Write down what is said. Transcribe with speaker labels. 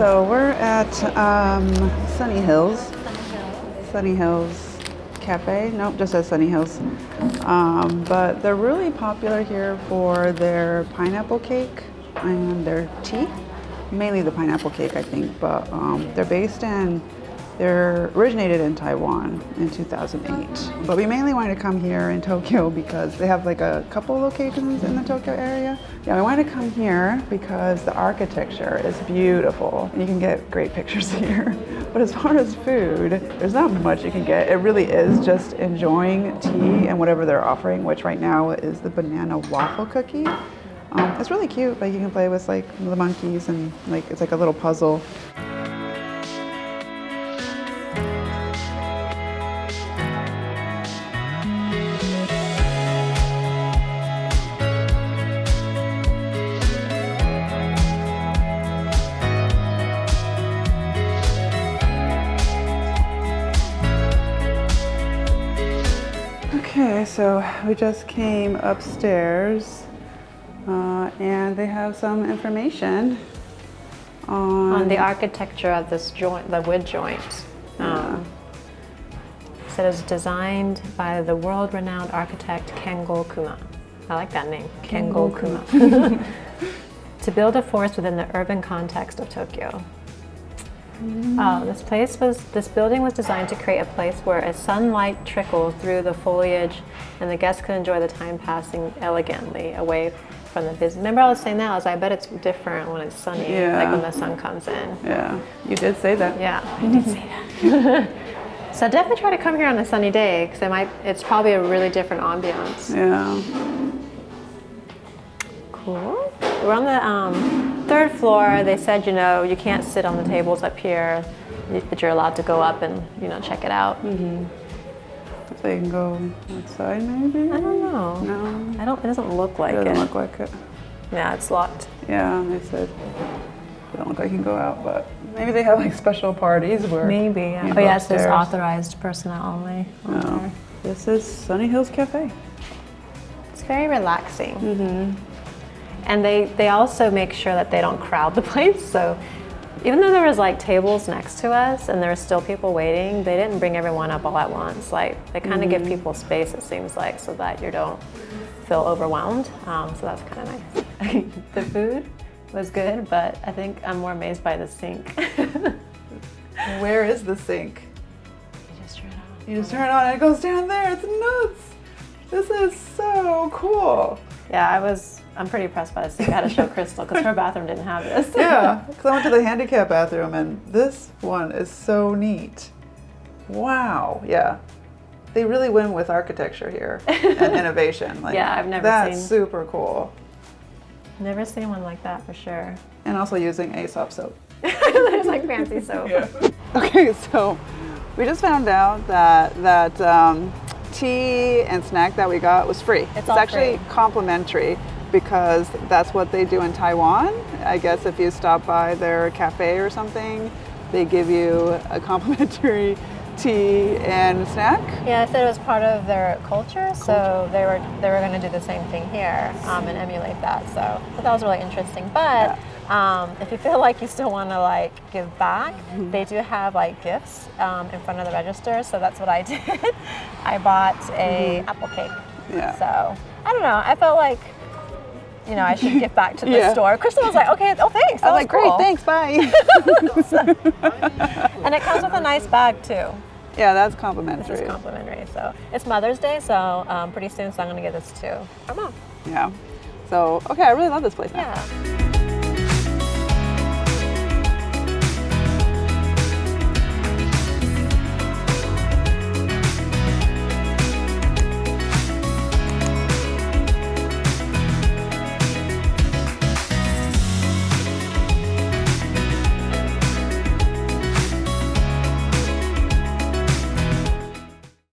Speaker 1: So we're at Sunny Hills. Sunny Hills Cafe. Nope, just says Sunny Hills. But they're really popular here for their pineapple cake and their tea. Mainly the pineapple cake, I think, but they're originated in Taiwan in 2008. But we mainly wanted to come here in Tokyo because they have like a couple locations in the Tokyo area. Yeah, we wanted to come here because the architecture is beautiful and you can get great pictures here. But as far as food, there's not much you can get. It really is just enjoying tea and whatever they're offering, which right now is the banana waffle cookie. It's really cute. Like you can play with like the monkeys and like it's like a little puzzle. Okay, so we just came upstairs and they have some information on
Speaker 2: the architecture of this joint, the wood joint. So it was designed by the world-renowned architect Kengo Kuma. I like that name, Kengo Kuma. To build a forest within the urban context of Tokyo. This building was designed to create a place where a sunlight trickled through the foliage and the guests could enjoy the time passing elegantly away from the business. Remember I was saying that? I bet it's different when it's sunny, like when the sun comes in.
Speaker 1: Yeah, you did say that.
Speaker 2: Yeah, I did say that. So definitely try to come here on a sunny day because it's probably a really different ambiance.
Speaker 1: Yeah.
Speaker 2: Cool. We're on the third floor. They said, you can't sit on the tables up here, but you're allowed to go up and, check it out.
Speaker 1: Mm-hmm. So you can go outside, maybe?
Speaker 2: I don't know.
Speaker 1: No?
Speaker 2: It doesn't look like it.
Speaker 1: It doesn't look like it.
Speaker 2: Yeah, it's locked.
Speaker 1: Yeah, they said it don't look like you can go out, but maybe they have like special parties where
Speaker 2: maybe, yeah. Oh, yeah, it says authorized personnel only.
Speaker 1: No. This is Sunny Hills Cafe.
Speaker 2: It's very relaxing.
Speaker 1: Mm-hmm.
Speaker 2: And they also make sure that they don't crowd the place. So even though there was like tables next to us and there were still people waiting, they didn't bring everyone up all at once. Like they kind of give people space, it seems like, so that you don't feel overwhelmed. So that's kind of nice. The food was good, but I think I'm more amazed by the sink.
Speaker 1: Where is the sink?
Speaker 2: You just turn it on.
Speaker 1: You just turn it on and it goes down there. It's nuts. This is so cool.
Speaker 2: Yeah, I'm pretty impressed by this sink. I had to show Crystal because her bathroom didn't have this.
Speaker 1: Yeah, because I went to the handicap bathroom and this one is so neat. Wow, yeah. They really win with architecture here and innovation. Like,
Speaker 2: yeah, I've never seen.
Speaker 1: That's super cool.
Speaker 2: Never seen one like that for sure.
Speaker 1: And also using Aesop soap.
Speaker 2: There's like fancy soap.
Speaker 1: Yeah. Okay, so we just found out that tea and snack that we got was free. It's actually complimentary because that's what they do in Taiwan. I guess if you stop by their cafe or something, they give you a complimentary tea and snack.
Speaker 2: Yeah, I said it was part of their culture, so they were going to do the same thing here and emulate that. So I thought that was really interesting. But if you feel like you still want to like give back, they do have like gifts in front of the register. So that's what I did. I bought a apple cake.
Speaker 1: Yeah.
Speaker 2: So I don't know. I felt like I should give back to the store. Crystal was like, okay, oh thanks.
Speaker 1: I was like,
Speaker 2: cool.
Speaker 1: Great, thanks, bye.
Speaker 2: And it comes with a nice bag too.
Speaker 1: Yeah, that's complimentary.
Speaker 2: This is complimentary. So it's Mother's Day, so pretty soon, so I'm gonna get this too. Come on.
Speaker 1: Yeah. So, okay, I really love this place now.
Speaker 2: Yeah.